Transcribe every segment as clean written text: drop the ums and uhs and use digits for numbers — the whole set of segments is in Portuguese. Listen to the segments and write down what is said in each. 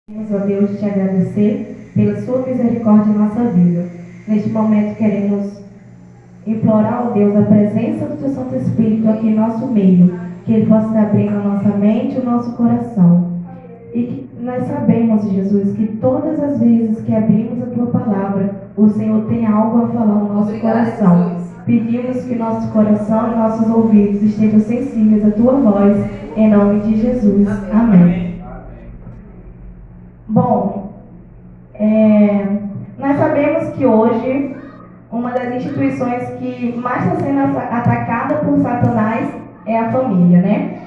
Queremos, ó Deus, te agradecer pela sua misericórdia em nossa vida. Neste momento queremos implorar, ó Deus, a presença do teu Santo Espírito aqui em nosso meio, que ele possa estar abrindo a nossa mente e o nosso coração. E que nós sabemos, Jesus, que todas as vezes que abrimos a tua palavra, o Senhor tem algo a falar no nosso coração. Pedimos que nosso coração e nossos ouvidos estejam sensíveis à tua voz, em nome de Jesus. Amém. Bom, nós sabemos que hoje uma das instituições que mais está sendo atacada por Satanás é a família, né?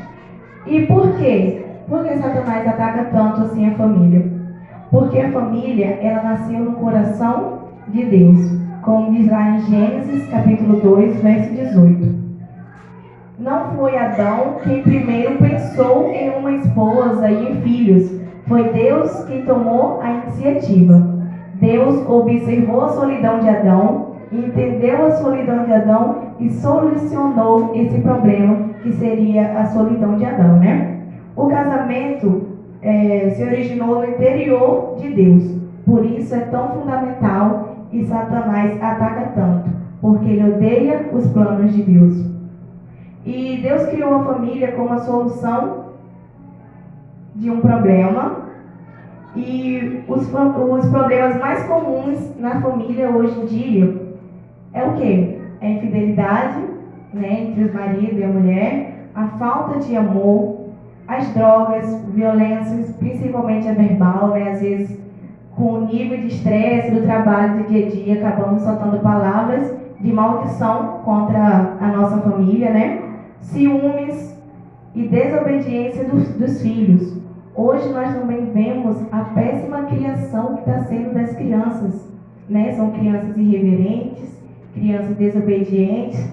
E por quê? Por que Satanás ataca tanto assim a família? Porque a família, ela nasceu no coração de Deus, como diz lá em Gênesis capítulo 2, verso 18. Não foi Adão quem primeiro pensou em uma esposa e em filhos. Foi Deus quem tomou a iniciativa. Deus observou a solidão de Adão, entendeu a solidão de Adão e solucionou esse problema, que seria a solidão de Adão, né? O casamento se originou no interior de Deus. Por isso é tão fundamental e Satanás ataca tanto, porque ele odeia os planos de Deus. E Deus criou a família como a solução de um problema. E os problemas mais comuns na família hoje em dia é o quê? É a infidelidade, né, entre os maridos e a mulher, a falta de amor, as drogas, violências, principalmente a verbal, né, às vezes com o nível de estresse do trabalho do dia a dia, acabamos soltando palavras de maldição contra a nossa família, né? Ciúmes e desobediência dos filhos. Hoje nós também vemos a péssima criação que está sendo das crianças, né? São crianças irreverentes, crianças desobedientes,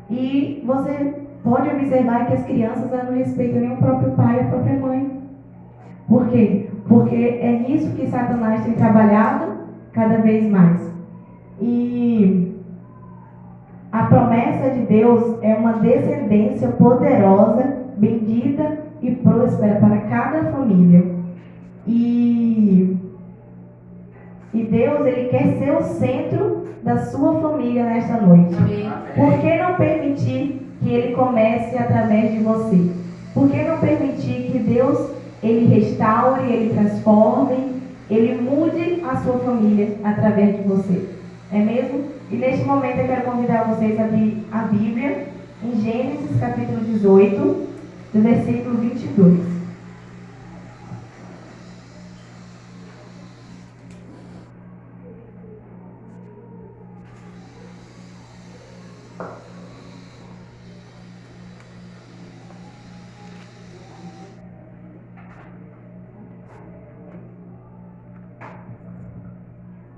e você pode observar que as crianças não respeitam nem o próprio pai e a própria mãe. Por quê? Porque é nisso que Satanás tem trabalhado cada vez mais. E a promessa de Deus é uma descendência poderosa, bendita e próspera para cada família. E Deus, ele quer ser o centro da sua família nesta noite. Amém. Por que não permitir que ele comece através de você? Por que não permitir que Deus, ele restaure, ele transforme, ele mude a sua família através de você? É mesmo? E neste momento eu quero convidar vocês a abrir a Bíblia em Gênesis capítulo 18, do versículo 22.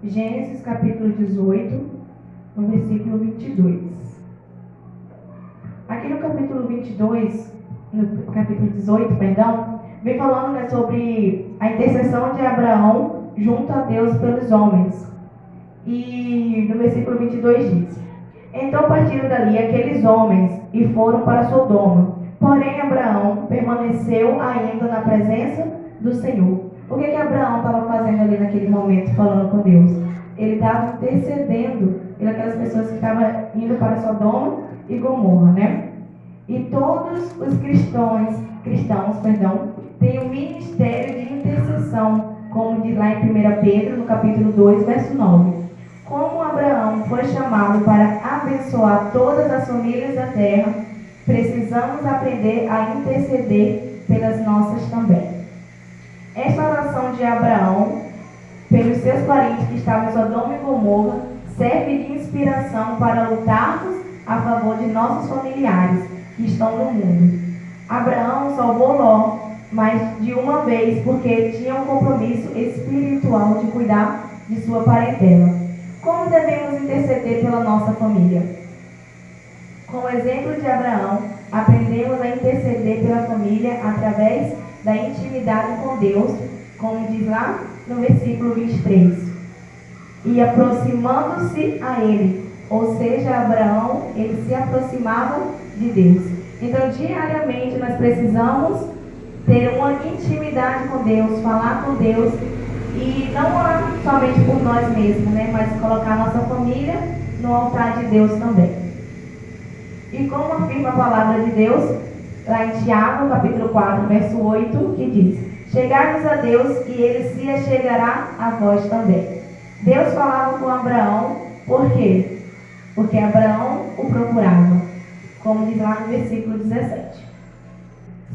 Gênesis capítulo 18, no versículo 22. Aqui no capítulo 22, no capítulo 18, perdão, vem falando, né, sobre a intercessão de Abraão junto a Deus pelos homens. E no versículo 22 diz: Então partiram dali aqueles homens e foram para Sodoma. Porém Abraão permaneceu ainda na presença do Senhor. O que Abraão estava fazendo ali naquele momento, falando com Deus? Ele estava intercedendo pelas pessoas que estavam indo para Sodoma e Gomorra, né? E todos os cristãos, têm um ministério de intercessão, como diz lá em 1 Pedro, no capítulo 2, verso 9. Como Abraão foi chamado para abençoar todas as famílias da terra, precisamos aprender a interceder pelas nossas também. Esta oração de Abraão pelos seus parentes que estavam em Sodoma e Gomorra serve de inspiração para lutarmos a favor de nossos familiares que estão no mundo. Abraão salvou Ló, mas de uma vez, porque tinha um compromisso espiritual de cuidar de sua parentela. Como devemos interceder pela nossa família? Com o exemplo de Abraão, aprendemos a interceder pela família através da intimidade com Deus, como diz lá no versículo 23. E aproximando-se a ele, ou seja, Abraão, ele se aproximava de Deus. Então, diariamente, nós precisamos ter uma intimidade com Deus, falar com Deus, e não orar somente por nós mesmos, né? Mas colocar nossa família no altar de Deus também. E como afirma a palavra de Deus, lá em Tiago, capítulo 4, verso 8, que diz: chegai-vos a Deus e Ele se achegará a vós também. Deus falava com Abraão, por quê? Porque Abraão o procurava, como diz lá no versículo 17.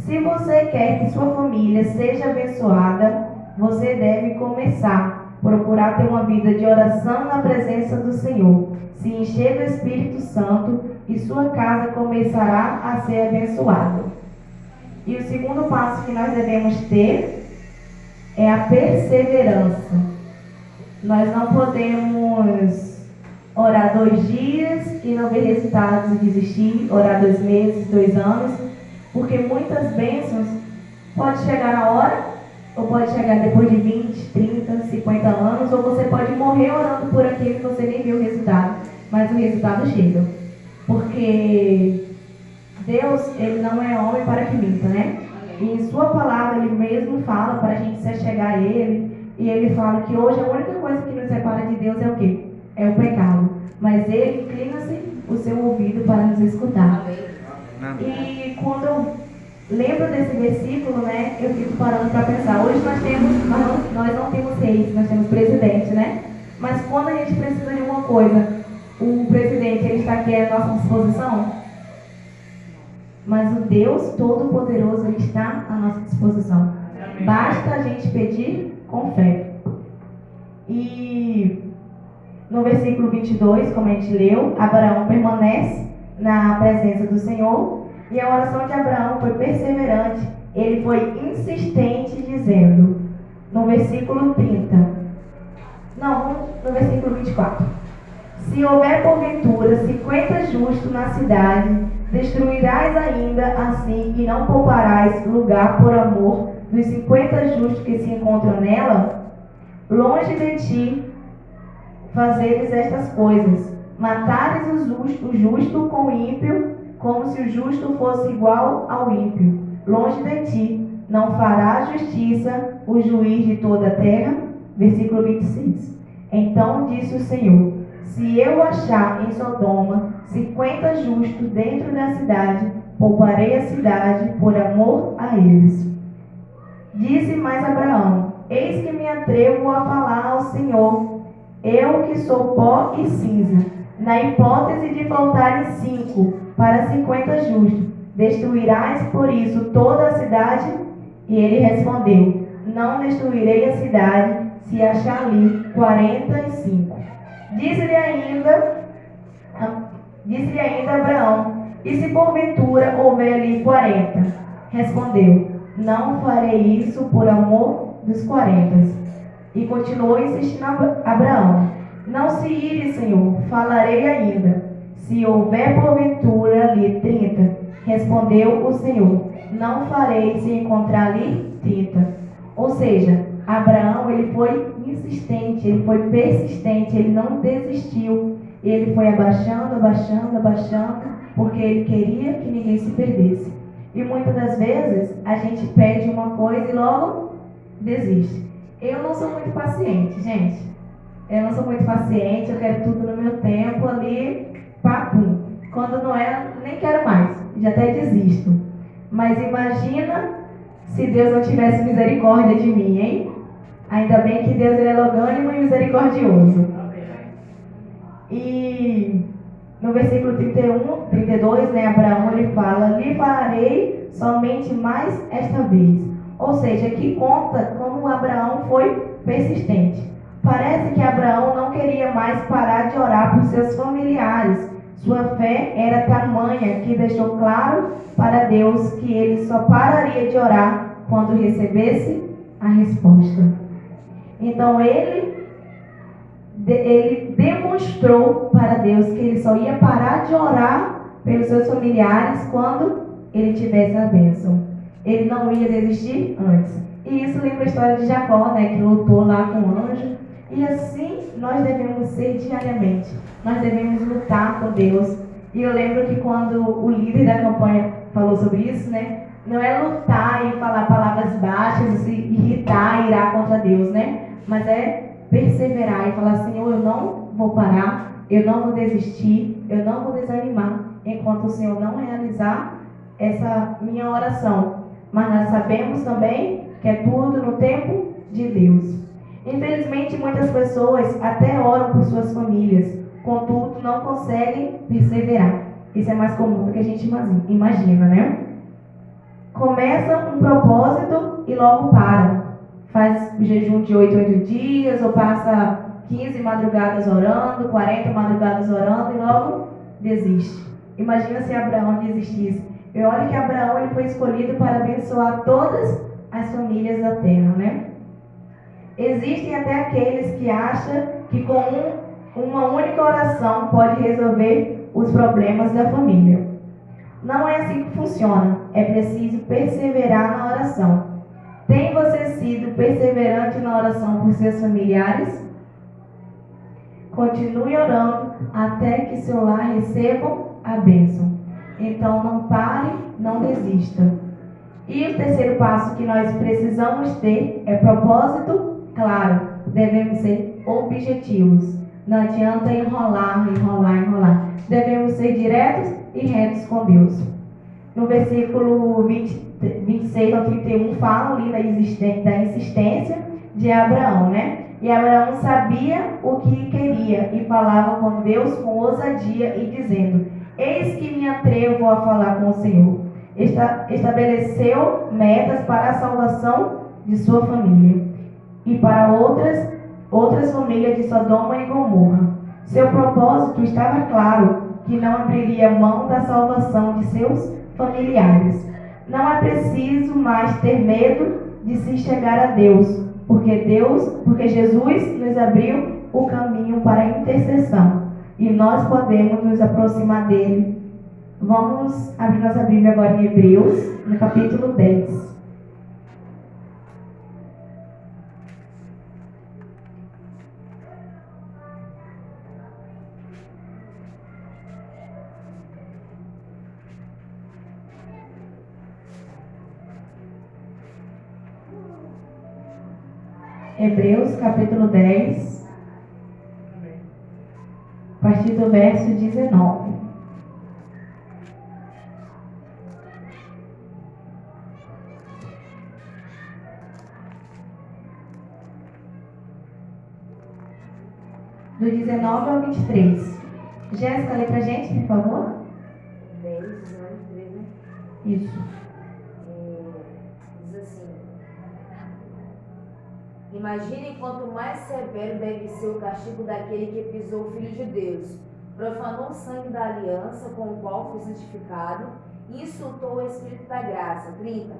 Se você quer que sua família seja abençoada, você deve começar a procurar ter uma vida de oração na presença do Senhor, se encher do Espírito Santo, e sua casa começará a ser abençoada. E o segundo passo que nós devemos ter é a perseverança. Nós não podemos orar 2 dias e não ver resultados e desistir, orar 2 meses, 2 anos, porque muitas bênçãos pode chegar na hora, ou pode chegar depois de 20, 30, 50 anos, ou você pode morrer orando por aquilo que você nem viu o resultado, mas o resultado chega. Porque Deus, Ele não é homem para que minta, né? E em sua palavra, Ele mesmo fala para a gente se achegar a Ele, e Ele fala que hoje a única coisa que nos separa de Deus é o quê? É o pecado. Mas Ele inclina-se o seu ouvido para nos escutar. E quando eu lembro desse versículo, né, eu fico parando para pensar. Hoje nós não temos reis, nós temos presidente, né? Mas quando a gente precisa de uma coisa, o presidente, ele está aqui à nossa disposição? Mas o Deus Todo-Poderoso, Ele está à nossa disposição. Basta a gente pedir com fé. E no versículo 22, como a gente leu, Abraão permanece na presença do Senhor, e a oração de Abraão foi perseverante. Ele foi insistente, dizendo, no versículo 30, no versículo 24: se houver porventura 50 justos na cidade, destruirás ainda assim e não pouparás lugar por amor dos 50 justos que se encontram nela? Longe de ti fazeres estas coisas, matares o justo com o ímpio, como se o justo fosse igual ao ímpio. Longe de ti não fará justiça o juiz de toda a terra. Versículo 26. Então disse o Senhor: se eu achar em Sodoma 50 justos dentro da cidade, pouparei a cidade por amor a eles. Disse mais Abraão: eis que me atrevo a falar ao Senhor, eu que sou pó e cinza. Na hipótese de faltarem 5 para 50 justos, destruirás por isso toda a cidade? E ele respondeu: não destruirei a cidade, se achar ali 45. Disse-lhe ainda Abraão: e se porventura houver ali 40? Respondeu: não farei isso por amor dos 40. E continuou insistindo Abraão: não se ire, Senhor, falarei ainda. Se houver porventura ali 30, respondeu o Senhor: não farei se encontrar ali 30. Ou seja, Abraão, ele foi insistente, ele foi persistente, ele não desistiu. Ele foi abaixando, porque ele queria que ninguém se perdesse. E muitas das vezes, a gente pede uma coisa e logo desiste. Eu não sou muito paciente, gente. Eu não sou muito paciente, eu quero tudo no meu tempo ali, papum. Quando não é, nem quero mais, já até desisto. Mas imagina se Deus não tivesse misericórdia de mim, hein? Ainda bem que Deus, ele é longânimo e misericordioso. E no versículo 32, né, Abraão, ele fala: lhe farei somente mais esta vez. Ou seja, aqui conta como Abraão foi persistente. Parece que Abraão não queria mais parar de orar por seus familiares. Sua fé era tamanha que deixou claro para Deus que ele só pararia de orar quando recebesse a resposta. Então ele demonstrou para Deus que ele só ia parar de orar pelos seus familiares quando ele tivesse a bênção. Ele não ia desistir antes. E isso lembra a história de Jacó, né, que lutou lá com o anjo. E assim nós devemos ser diariamente. Nós devemos lutar com Deus. E eu lembro que quando o líder da campanha falou sobre isso, né, não é lutar e falar palavras baixas, se irritar, irar contra Deus, né? Mas é perseverar e falar, Senhor, eu não vou parar, eu não vou desistir, eu não vou desanimar, enquanto o Senhor não realizar essa minha oração. Mas nós sabemos também que é tudo no tempo de Deus. Infelizmente, muitas pessoas até oram por suas famílias, contudo, não conseguem perseverar. Isso é mais comum do que a gente imagina, né? Começa um propósito e logo para. Faz o jejum de 8 dias, ou passa 15 madrugadas orando, 40 madrugadas orando e logo desiste. Imagina se Abraão desistisse. E olha que Abraão ele foi escolhido para abençoar todas as famílias da terra, né? Existem até aqueles que acham que com uma única oração pode resolver os problemas da família. Não é assim que funciona. É preciso perseverar na oração. Tem você sido perseverante na oração por seus familiares? Continue orando até que seu lar receba a bênção. Então não pare, não desista. E o terceiro passo que nós precisamos ter é propósito claro. Devemos ser objetivos. Não adianta enrolar. Devemos ser diretos e retos com Deus. No versículo 26 ao 31 fala ali da insistência de Abraão, né? E Abraão sabia o que queria e falava com Deus com ousadia e dizendo: eis que me atrevo a falar com o Senhor. Estabeleceu metas para a salvação de sua família e para outras famílias de Sodoma e Gomorra. Seu propósito estava claro, que não abriria mão da salvação de seus familiares. Não é preciso mais ter medo de se chegar a Deus, porque Jesus nos abriu o caminho para a intercessão e nós podemos nos aproximar dele. Vamos abrir nossa Bíblia agora em Hebreus, no capítulo 10. Hebreus capítulo 10, a partir do verso 19. Do 19 ao 23. Jéssica, lê pra gente, por favor. 10, 19, 23, né? Isso. Diz assim: imaginem quanto mais severo deve ser o castigo daquele que pisou o Filho de Deus, profanou o sangue da aliança com o qual foi santificado e insultou o Espírito da graça. 30.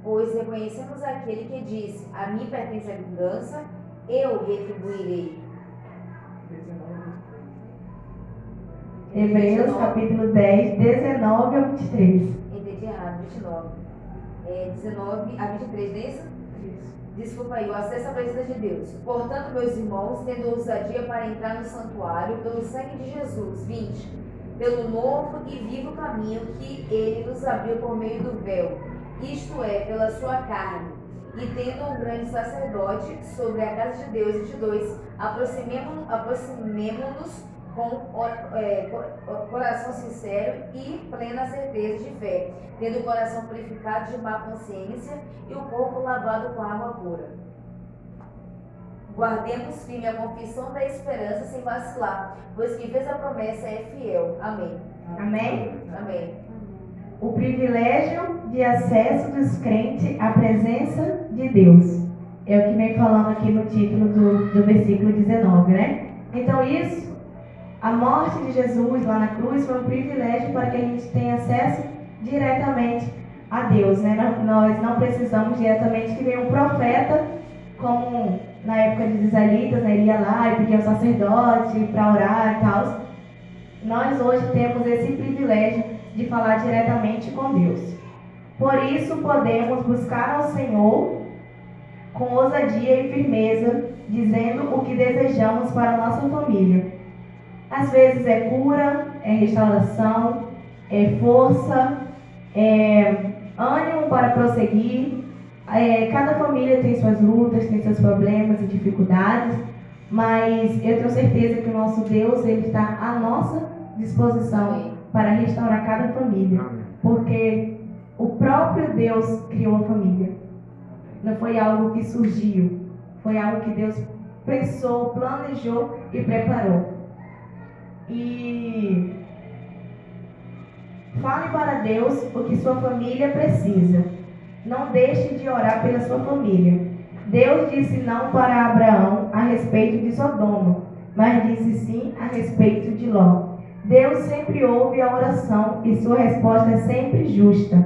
Pois reconhecemos aquele que disse: a mim pertence a vingança, eu retribuirei. Hebreus capítulo 10, 19 ao 23. Entendi errado, 29. 19 a 23, não é isso? Desculpa aí, o acesso à presença de Deus. Portanto, meus irmãos, tendo ousadia para entrar no santuário pelo sangue de Jesus, 20, pelo novo e vivo caminho que ele nos abriu por meio do véu, isto é, pela sua carne, e tendo um grande sacerdote sobre a casa de Deus, 22, aproximemo-nos com coração sincero e plena certeza de fé, tendo o coração purificado de má consciência e o corpo lavado com água pura. Guardemos firme a confissão da esperança sem vacilar, pois quem fez a promessa é fiel. Amém. Amém? Amém. O privilégio de acesso dos crentes à presença de Deus. É o que vem falando aqui no título do versículo 19, né? Então isso, a morte de Jesus lá na cruz foi um privilégio para que a gente tenha acesso diretamente a Deus, né? Nós não precisamos diretamente que venha um profeta, como na época dos israelitas, né? Ele ia lá e pedia ao sacerdote para orar e tal. Nós hoje temos esse privilégio de falar diretamente com Deus. Por isso podemos buscar ao Senhor com ousadia e firmeza, dizendo o que desejamos para a nossa família. Às vezes é cura, é restauração, é força, é ânimo para prosseguir. Cada família tem suas lutas, tem seus problemas e dificuldades, mas eu tenho certeza que o nosso Deus, ele está à nossa disposição para restaurar cada família, porque o próprio Deus criou a família. Não foi algo que surgiu, foi algo que Deus pensou, planejou e preparou. E fale para Deus o que sua família precisa. Não deixe de orar pela sua família. Deus disse não para Abraão a respeito de Sodoma, mas disse sim a respeito de Ló. Deus sempre ouve a oração e sua resposta é sempre justa.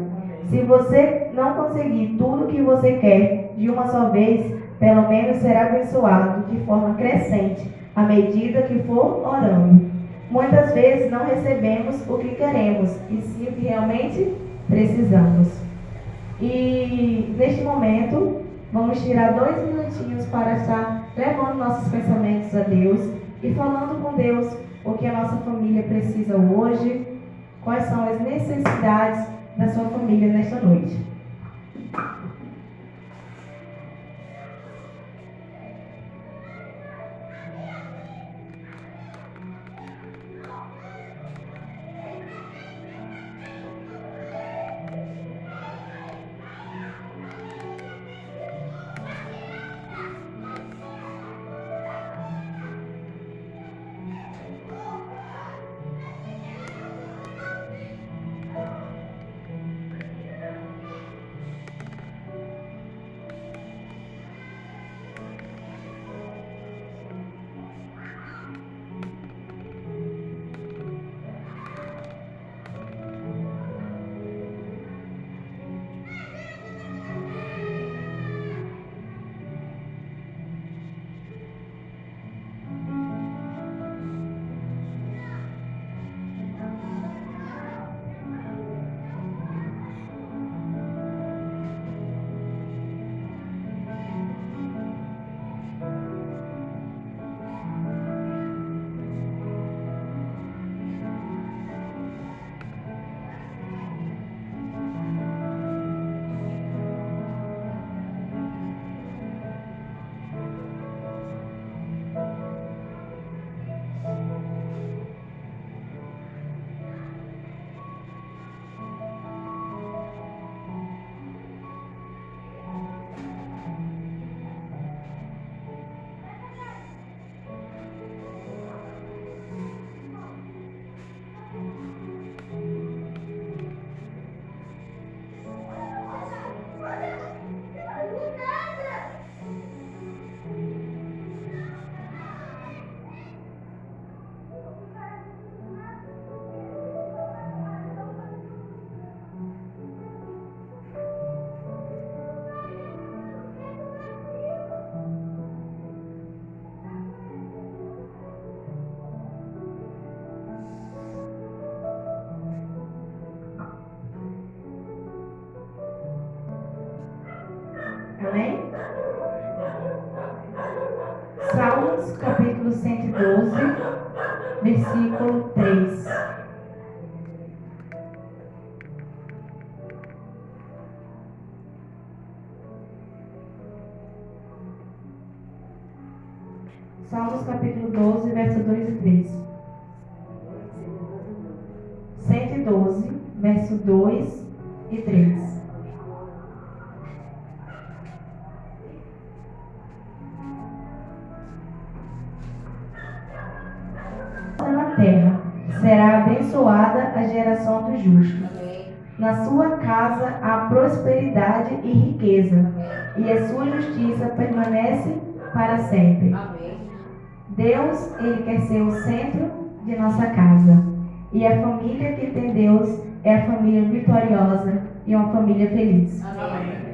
Se você não conseguir tudo o que você quer de uma só vez, pelo menos será abençoado de forma crescente à medida que for orando. Muitas vezes não recebemos o que queremos, e sim o que realmente precisamos. E neste momento, vamos tirar 2 minutinhos para estar levando nossos pensamentos a Deus e falando com Deus o que a nossa família precisa hoje, quais são as necessidades da sua família nesta noite. Amém? Salmos, capítulo 112, versículo 3. Salmos, capítulo 12, verso 2 e 3. 112, verso 2 e 3. Na terra será abençoada a geração dos justos. Na sua casa há prosperidade e riqueza, e a sua justiça permanece para sempre. Deus, ele quer ser o centro de nossa casa. E a família que tem Deus é a família vitoriosa e uma família feliz.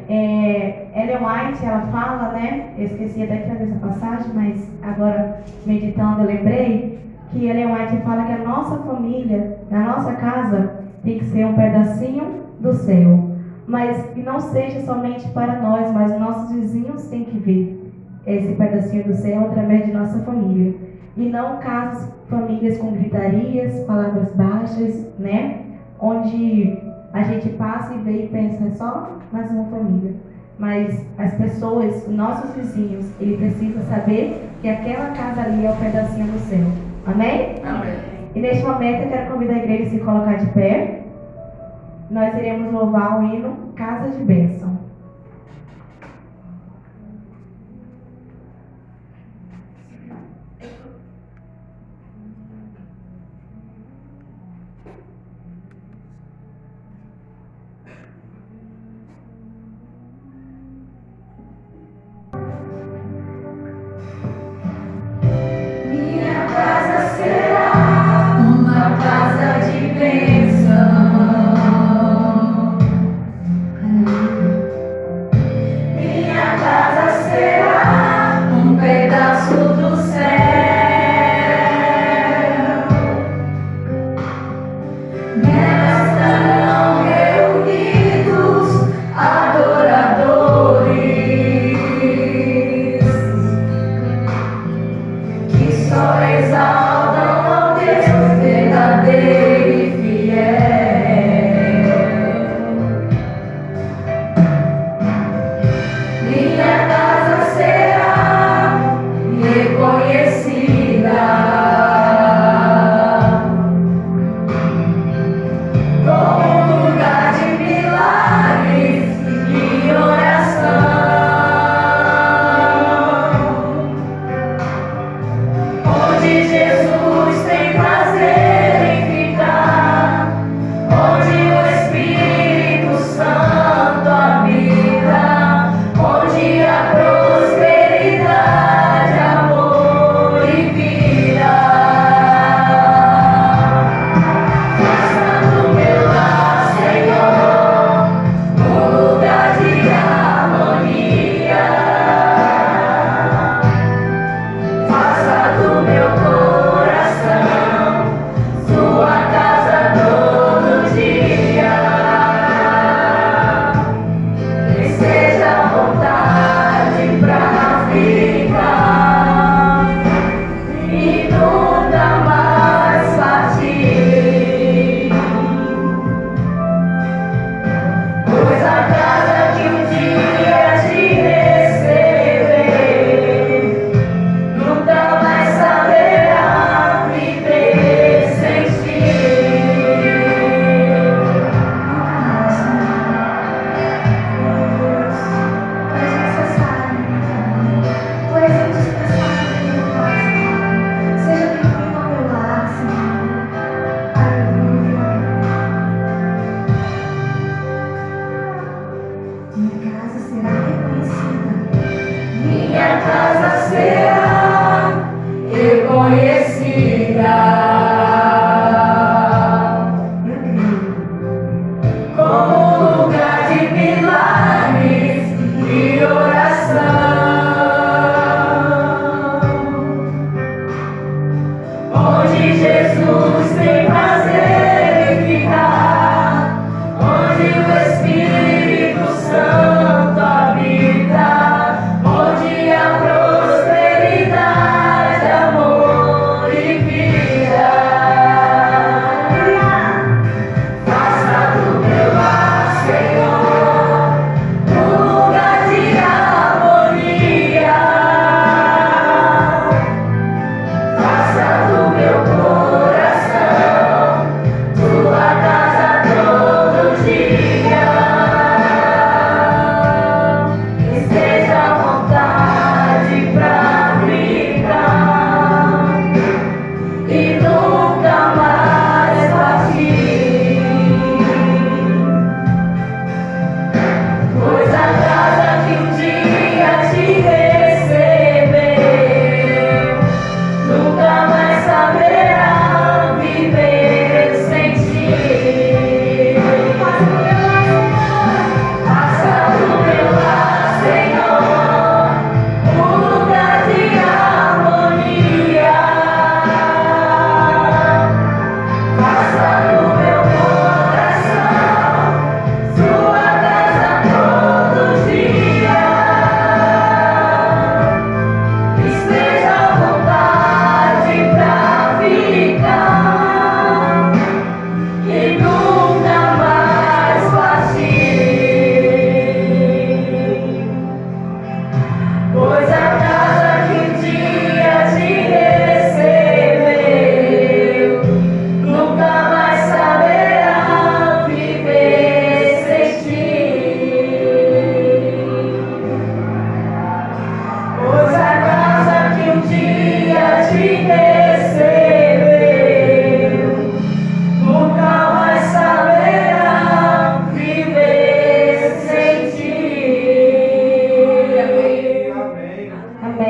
Ellen White, ela fala, né? Eu esqueci até de trazer essa passagem, mas agora meditando eu lembrei que Ellen White fala que a nossa família, na nossa casa, tem que ser um pedacinho do céu. Mas que não seja somente para nós, mas nossos vizinhos têm que ver esse pedacinho do céu através de nossa família. E não casas, famílias com gritarias, palavras baixas, né? Onde a gente passa e vê e pensa, é só mais uma família. Mas as pessoas, nossos vizinhos, ele precisa saber que aquela casa ali é um pedacinho do céu. Amém? Amém. E neste momento eu quero convidar a igreja a se colocar de pé. Nós iremos louvar o hino Casa de Bênção. Minha casa será uma casa de bênção. Minha casa será um pedaço do céu. Nela estarão reunidos adoradores que só exaltam ao Deus verdadeiro e fiel. Minha casa será reconhecida como um lugar de milagres e oração, onde Jesus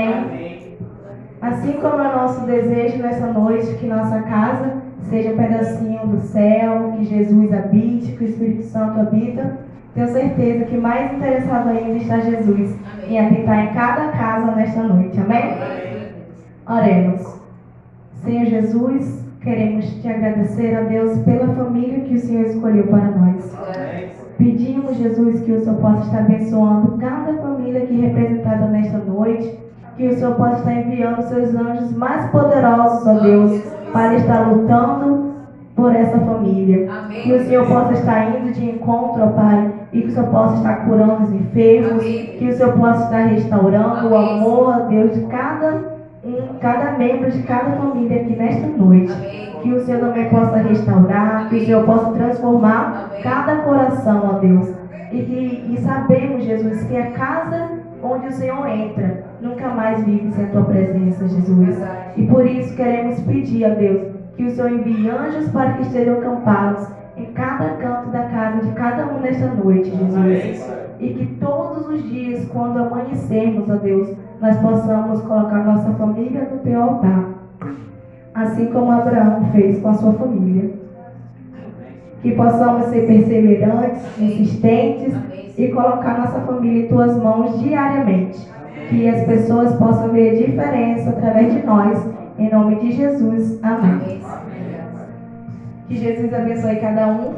Amém. Assim como é o nosso desejo nessa noite, que nossa casa seja um pedacinho do céu, que Jesus habite, que o Espírito Santo habita, tenho certeza que mais interessado ainda está Jesus em habitar em cada casa nesta noite. Amém? Oremos. Senhor Jesus, queremos te agradecer a Deus pela família que o Senhor escolheu para nós. Pedimos, Jesus, que o Senhor possa estar abençoando cada família aqui representada nesta noite, que o Senhor possa estar enviando seus anjos mais poderosos, ó Deus, para estar lutando por essa família. Que o Senhor possa estar indo de encontro, ó Pai, e que o Senhor possa estar curando os enfermos, que o Senhor possa estar restaurando o amor, ó Deus, de cada membro de cada família aqui nesta noite. Que o Senhor também possa restaurar, que o Senhor possa transformar cada coração, ó Deus. E sabemos, Jesus, que a casa onde o Senhor entra nunca mais vive sem a tua presença, Jesus. E por isso queremos pedir, ó Deus, que o Senhor envie anjos para que estejam acampados em cada canto da casa de cada um nesta noite, Jesus. E que todos os dias, quando amanhecermos, ó Deus, nós possamos colocar nossa família no teu altar, assim como Abraão fez com a sua família. Que possamos ser perseverantes, insistentes e colocar nossa família em tuas mãos diariamente. Que as pessoas possam ver a diferença através de nós. Em nome de Jesus. Amém. Que Jesus abençoe cada um.